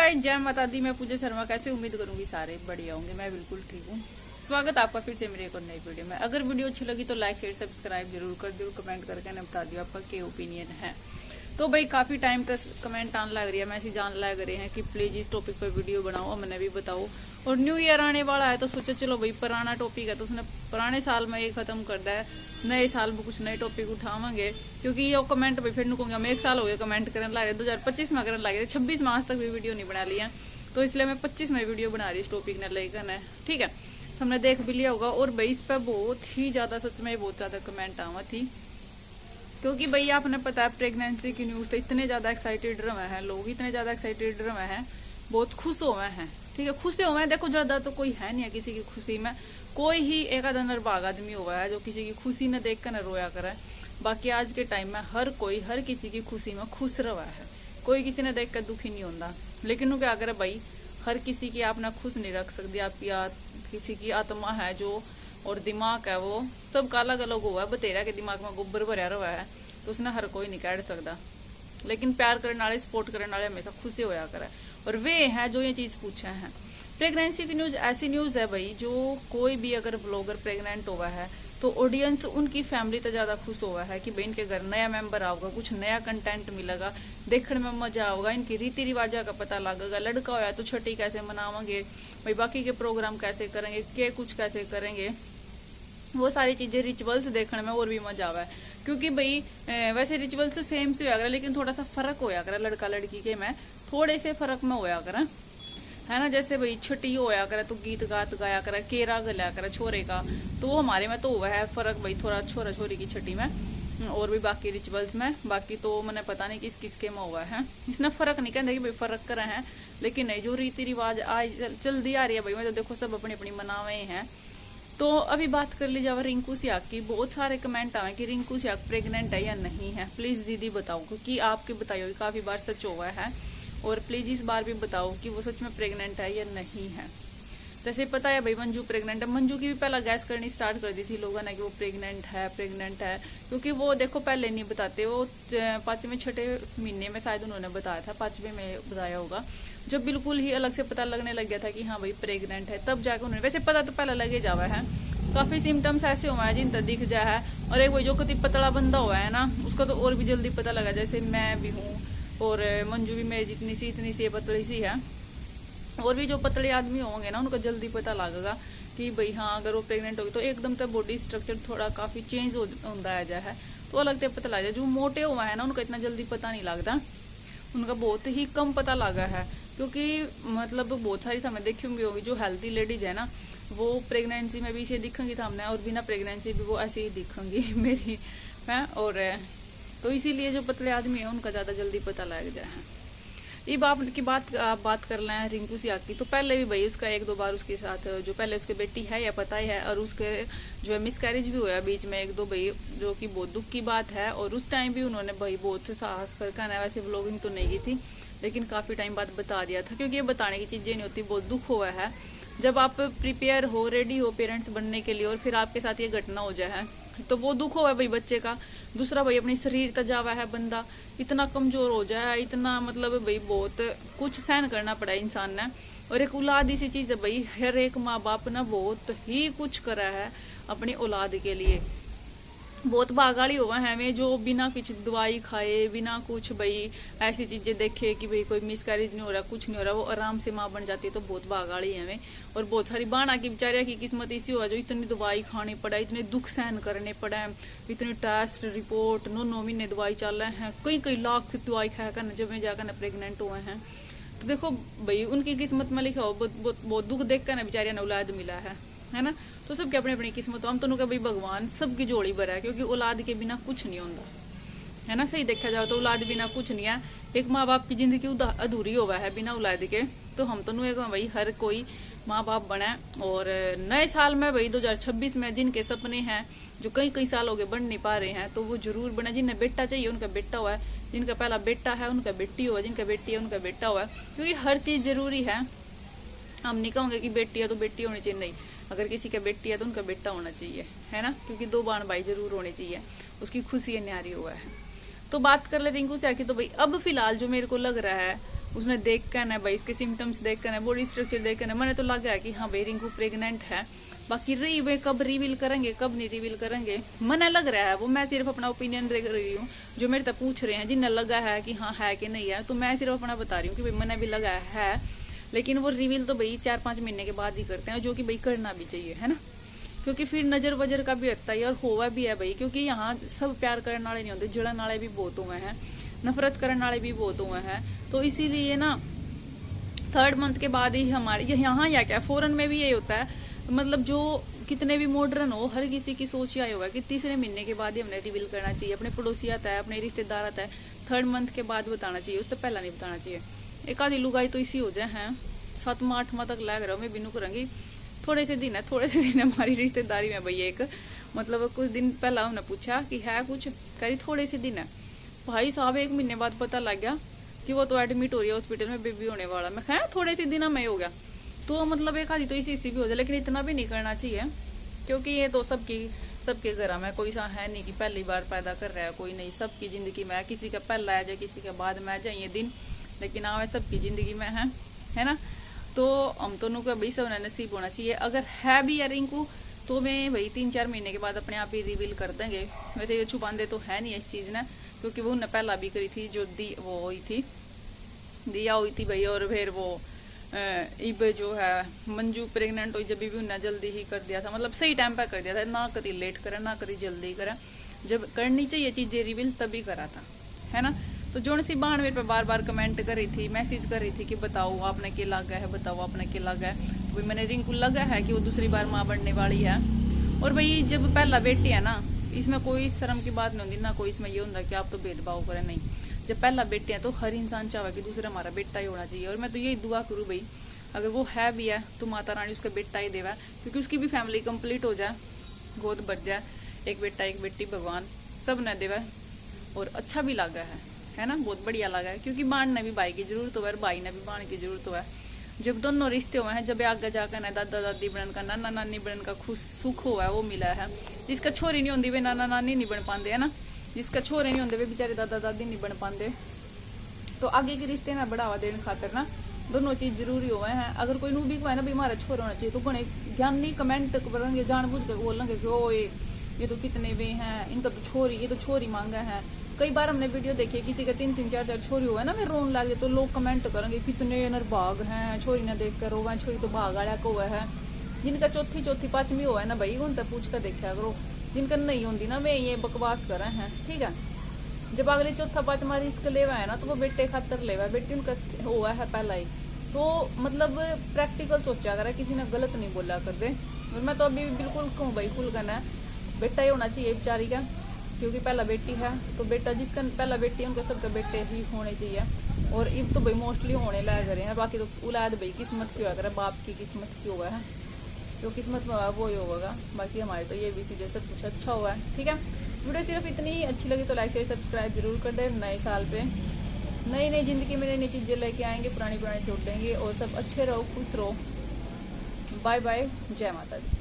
Guys, जय माता दी। मैं पूजा शर्मा। कैसे उम्मीद करूंगी सारे बढ़िया होंगे। मैं बिल्कुल ठीक हूँ। स्वागत है आपका फिर से मेरे एक और नई वीडियो में। अगर वीडियो अच्छी लगी तो लाइक शेयर सब्सक्राइब जरूर कर दियो, कमेंट करके ना बता दियो आपका क्या ओपिनियन है। तो भाई काफ़ी टाइम तक कमेंट आने लग रही है, मैसेज आने लग रहे हैं कि प्लीज़ इस टॉपिक पर वीडियो बनाओ, मैंने भी बताओ। और न्यू ईयर आने वाला है तो सोचो चलो भाई पुराना टॉपिक है तो उसने पुराने साल में ये ख़त्म कर दिया है, नए साल में कुछ नए टॉपिक उठावांगे। क्योंकि ये कमेंट भाई फिर नुकूंगे हम 1 साल हो गया कमेंट करने लगे, 2025 में करने लगे थे, 26 में आज तक भी वीडियो नहीं बना लिया। तो इसलिए मैं 25 में वीडियो बना रही इस टॉपिक ने लेकर है, ठीक है। तो हमने देख भी लिया होगा। और भाई इस पर बहुत ही ज़्यादा, सच में बहुत ज़्यादा कमेंट आवा थी। क्योंकि भाई आपने पता है प्रेगनेंसी की न्यूज़ तो इतने ज़्यादा एक्साइटेड रहे हैं लोग, इतने ज़्यादा एक्साइटेड रहे हैं, बहुत खुश हुए हैं, ठीक है। खुश हुए हैं, देखो ज़्यादा तो कोई है नहीं है किसी की खुशी में। कोई ही एक आधा नरभाग आदमी हुआ है जो किसी की खुशी न देख कर न रोया करे। बाकी आज के टाइम में हर कोई हर किसी की खुशी में खुश रहा है, कोई किसी ने देख कर दुखी नहीं होता। लेकिन वो क्या करे भाई, हर किसी की आप ना खुश नहीं रख सकती। आपकी किसी की आत्मा है जो और दिमाग है वो सब का अलग अलग हुआ है। बतेरा के दिमाग में गोबर भरया हुआ है तो उसने हर कोई नहीं काट सकता। लेकिन प्यार करने वाले, सपोर्ट करने वाले हमेशा खुशी होया करे। और वे हैं जो ये चीज़ पूछे हैं। प्रेगनेंसी की न्यूज़ ऐसी न्यूज़ है भाई, जो कोई भी अगर ब्लॉगर प्रेग्नेंट हुआ है तो ऑडियंस उनकी फैमिली तो ज़्यादा खुश हुआ है कि भाई इनके घर नया मेंबर आओगा, कुछ नया कंटेंट मिलेगा, देखने में मजा आएगा, इनकी रीति रिवाजा का पता लगेगा। लड़का होया तो छठी कैसे मनावेंगे भाई, बाकी के प्रोग्राम कैसे करेंगे, के कुछ कैसे करेंगे, वो सारी चीज़ें रिचुअल्स देखने में और भी मजा आवा है। क्योंकि भाई वैसे रिचुअल्स सेम से होया करे लेकिन थोड़ा सा फर्क होया करे लड़का लड़की के में, थोड़े से फर्क में होया करे, है ना। जैसे भाई छठी होया करे तो गीत गात गाया करे, केरा गलाया करे छोरे का, तो वो हमारे में तो हुआ है फर्क भाई थोड़ा, छोरा छोरी की छठी में और भी बाकी रिचुअल्स में। बाकी तो मैंने पता नहीं किस किसके में हुआ है, इसने फर्क नहीं कहते कि भाई फर्क करे हैं। लेकिन नहीं, जो रीति रिवाज आज जल्दी आ रही है भाई, मैं तो देखो सब अपनी अपनी मनावे हैं। तो अभी बात कर ली जाए रिंकू सियाग की। बहुत सारे कमेंट आए कि रिंकू सियाग प्रेग्नेंट है या नहीं है, प्लीज़ दीदी बताओ, क्योंकि आपके बताई हुई काफ़ी बार सच हुआ है। और प्लीज़ इस बार भी बताओ कि वो सच में प्रेग्नेंट है या नहीं है। जैसे पता है भाई मंजू प्रेग्नेंट है, मंजू की भी पहला गैस करनी स्टार्ट कर दी थी लोगों ने कि वो प्रेग्नेंट है प्रेग्नेंट है। क्योंकि वो देखो पहले नहीं बताते, वो 5वें 6ठे महीने में शायद उन्होंने बताया था, 5वें में बताया होगा, जब बिल्कुल ही अलग से पता लगने लग गया था कि हाँ भाई प्रेग्नेंट है, तब जाकर उन्होंने, वैसे पता तो पहले लगे जावा है। काफ़ी सिम्टम्स ऐसे हुए हैं जिन तक दिख जाए है। और एक भाई जो कति पतला बंदा हुआ है ना, उसका तो और भी जल्दी पता लगा। जैसे मैं भी हूँ और मंजू भी मेरी जितनी सी इतनी सी पतली सी है। और भी जो पतले आदमी होंगे ना उनको जल्दी पता लगेगा कि भाई हाँ अगर वो प्रेग्नेंट होगी। तो एकदम तक बॉडी स्ट्रक्चर थोड़ा काफ़ी चेंज होता है तो अलग से पता लग जाए। जो मोटे हुआ है ना उनका इतना जल्दी पता नहीं लगता, उनका बहुत ही कम पता लगा है। क्योंकि मतलब बहुत सारी समय देखी होंगी जो हेल्थी लेडीज है ना, वो प्रेगनेंसी में भी इसे दिखेंगी सामने और बिना प्रेगनेंसी भी वो ऐसे ही दिखेंगी मेरी है। और तो इसीलिए जो पतले आदमी है उनका ज़्यादा जल्दी पता लग जाए है। ये बात कर रहे हैं रिंकू सियाग की। तो पहले भी भाई उसका 1-2 बार उसके साथ जो पहले उसकी बेटी है या पता ही है, और उसके जो है मिसकैरेज भी हुआ बीच में 1-2 भाई, जो कि बहुत दुख की बात है। और उस टाइम भी उन्होंने भाई बहुत से साहस करके आना, वैसे व्लॉगिंग तो नहीं की थी लेकिन काफ़ी टाइम बाद बता दिया था। क्योंकि ये बताने की चीज़ें नहीं होती, बहुत दुख हुआ है जब आप प्रिपेयर हो, रेडी हो पेरेंट्स बनने के लिए और फिर आपके साथ ये घटना हो जाए तो वो दुख हुआ है भाई बच्चे का। दूसरा भाई अपनी शरीर तजावा है, बंदा इतना कमज़ोर हो जाए, इतना मतलब भाई बहुत कुछ सहन करना पड़ा इंसान ने। और एक औलाद इसी चीज़ है भाई, हर एक माँ बाप ने बहुत ही कुछ करा है अपनी औलाद के लिए। बहुत भागाड़ी हुआ है हमें जो बिना कुछ दवाई खाए, बिना कुछ भाई ऐसी चीज़ें देखे कि भाई कोई मिसकैरेज नहीं हो रहा, कुछ नहीं हो रहा, वो आराम से माँ बन जाती है। तो बहुत भागाड़ी है हमें। और बहुत सारी बाणा की बेचारिया की किस्मत इसी हुआ जो इतनी दवाई खानी पड़ा, इतने दुख सहन करने पड़े, इतने टेस्ट रिपोर्ट, 9 महीने दवाई चल रहे हैं, कई लाख दवाई खाया करना जब में जाकर प्रेगनेंट हुए हैं। तो देखो भाई उनकी किस्मत में लिखा हो, बहुत दुख देख कर ना बेचारिया ने औलाद मिला है ना। तो सबके अपनी अपनी किस्मत, हम तो भाई भगवान सबकी जोड़ी भरा है। क्योंकि औलाद के बिना कुछ नहीं होता, है ना। सही देखा जाए तो औलाद बिना कुछ नहीं है। एक माँ बाप की जिंदगी अधूरी हुआ है बिना औलाद के। तो हम तो भाई हर कोई माँ बाप बने। और नए साल में भाई 2026 में जिनके सपने हैं, जो कई साल हो गए बन नहीं पा रहे हैं, तो वो जरूर बने। जिन्हें बेटा चाहिए उनका बेटा हुआ है, जिनका पहला बेटा है उनका बेटी हुआ, जिनका बेटी है उनका बेटा हुआ। क्योंकि हर चीज़ जरूरी है। हम नहीं कहोगे कि बेटी है तो बेटी होनी चाहिए, नहीं। अगर किसी का बेटी है तो उनका बेटा होना चाहिए, है ना। क्योंकि 2 बाण भाई जरूर होने चाहिए, उसकी खुशी न्यारी हुआ है। तो बात कर ले रिंकू सियाग की। तो भाई अब फिलहाल जो मेरे को लग रहा है उसने देख कर ना भाई, इसके सिम्टम्स देख कर ना, बॉडी स्ट्रक्चर देख कर ना, मैंने तो लगा है कि हाँ भाई रिंकू प्रेग्नेंट है। बाकी रही वे कब रिवील करेंगे कब नहीं रिवील करेंगे, मन लग रहा है वो, मैं सिर्फ अपना ओपिनियन दे रही हूँ। जो मेरे तक पूछ रहे हैं जिन्हें लगा है कि हाँ है कि नहीं है, तो मैं सिर्फ अपना बता रही हूँ कि भाई मैंने भी लगा है। लेकिन वो रिवील तो भाई 4-5 महीने के बाद ही करते हैं, जो कि भाई करना भी चाहिए, है ना, क्योंकि फिर नजर वजर का भी लगता है और होवा भी है भाई। क्योंकि यहाँ सब प्यार करने वाले नहीं होते, जड़न वाले भी बहुत हुए हैं, नफरत करने वाले भी बहुत हुए हैं। तो इसीलिए ना 3rd मंथ के बाद ही हमारे यहाँ या क्या फॉरेन में भी ये होता है, मतलब जो कितने भी मॉडर्न हो, हर किसी की सोच यही होगा कि 3रे महीने के बाद ही हमने रिवील करना चाहिए। अपने पड़ोसी आता है, अपने रिश्तेदार आता है, 3rd मंथ के बाद बताना चाहिए, उससे पहला नहीं बताना चाहिए। एक आधी लुगाई तो इसी हो जाए हैं 7वां-8वां तक लग रहा हूँ मैं बिनू करूँगी। थोड़े से दिन है हमारी रिश्तेदारी में भाई। एक मतलब कुछ दिन पहला हमने पूछा कि है कुछ, करी थोड़े से दिन है भाई साहब, 1 महीने बाद पता लग गया कि वो तो एडमिट हो रही है हॉस्पिटल में, बेबी होने वाला। मैं कहा थोड़े से दिन में हो गया, तो मतलब एक आधी तो इसी भी हो जाए, लेकिन इतना भी नहीं करना चाहिए। क्योंकि ये तो सबके घर में कोई सा है नहीं कि पहली बार पैदा कर रहा है, कोई नहीं, सबकी जिंदगी में किसी का पहला आ जाए किसी के बाद में आ जाए ये दिन, लेकिन आवे सबकी जिंदगी में है ना। तो हम दोनों को भाई सब नसीब होना चाहिए। अगर है भी यार रिंकू तो मैं भाई 3-4 महीने के बाद अपने आप ही रिवील कर देंगे। वैसे ये छुपाते तो है नहीं इस चीज़ ने, क्योंकि वो उन्हें पहला भी करी थी, जो वो हुई थी दिया हुई थी भाई। और फिर वो इब जो है मंजू प्रेग्नेंट हुई जब भी उन्हें जल्दी ही कर दिया था, मतलब सही टाइम पर कर दिया था, ना कभी लेट करा ना कभी जल्दी करा। जब करनी चाहिए चीज़ें रिवील तभी करा था, है ना। तो जोन सी बहन मेरे पे बार बार कमेंट कर रही थी, मैसेज कर रही थी कि बताओ आपने क्या लगा है, बताओ आपने क्या लगा है। तो भाई मैंने रिंकू लगा है कि वो दूसरी बार माँ बनने वाली है। और भाई जब पहला बेटी है ना, इसमें कोई शर्म की बात नहीं होती ना, कोई इसमें ये होता कि आप तो भेदभाव करें, नहीं। जब पहला बेटे हैं तो हर इंसान चाहे कि दूसरा हमारा बेटा ही होना चाहिए। और मैं तो यही दुआ करूँ भाई, अगर वो है भी है तो माता रानी उसका बेटा ही देवा, क्योंकि उसकी भी फैमिली कंप्लीट हो जाए, गोद बढ़ जाए, एक बेटा एक बेटी भगवान सब न देवा। और अच्छा भी लगा है ना, बहुत बढ़िया लगा है। क्योंकि बाण ने भी भाई की जरूरत हो है, भाई ने भी बाण की जरूरत हो है। जब दोनों रिश्ते हुए हैं, जब आगे जाकर ना दादा दादी बनने का, नाना नानी बनने का खुश सुख हुआ है, वो मिला है। जिसका छोरी नहीं होती वे नाना नानी नहीं बन पाते, है ना, जिसका छोरे नहीं होते वे बेचारे दादा दादी नहीं बन पाते। तो आगे के रिश्ते ना बढ़ावा देने खातर ना दोनों चीज जरूरी हुए हैं। अगर कोई नूबी को है ना भी हमारा छोरा होना चाहिए, तो बड़े ज्ञानी कमेंट करेंगे, जानबूझ कर बोलेंगे कि ओ ये तो कितने वे हैं, इनका तो छोरी, ये तो छोरी मांगा है। कई बार हमने वीडियो देखी है किसी का 3-3, 4-4 छोरी हुआ है ना, मैं रोन लगे तो लोग कमेंट करेंगे कितने नरभाग हैं, छोरी ना देख कर रोवा, छोरी तो भाग आया को हुआ है। जिनका चौथी 5वीं हुआ है ना भाई, उन तक पूछ कर देखा करो। जिनका नहीं होती ना वे ये बकवास कर रहे हैं, ठीक है। जब अगले 4-5वां रिस्क लेवा है ना, तो वो बेटे खातर लेवा है, बेटी उनका हुआ है पहला ही। तो मतलब प्रैक्टिकल सोचा कर, किसी ने गलत नहीं बोला कर दे। और मैं तो अभी बिल्कुल कहूँ भाई खुल करना है, बेटा ही होना चाहिए बेचारी का, क्योंकि पहला बेटी है। तो बेटा जिसका पहला बेटी है उनके सबके बेटे ही होने चाहिए। और इब तो भाई मोस्टली होने लग रहे हैं, बाकी तो औलाद भाई किस्मत की होगा, बाप की किस्मत की हुआ है, जो किस्मत में वो ही होगा। बाकी हमारे तो ये भी सीधे सब कुछ अच्छा हुआ है, ठीक है। वीडियो सिर्फ इतनी अच्छी लगी तो लाइक शेयर सब्सक्राइब जरूर कर दे। नए साल पे नई नई जिंदगी में नई नई चीज़ें लेके आएंगे, पुरानी छोड़ देंगे। और सब अच्छे रहो, खुश रहो। बाय बाय, जय माता दी।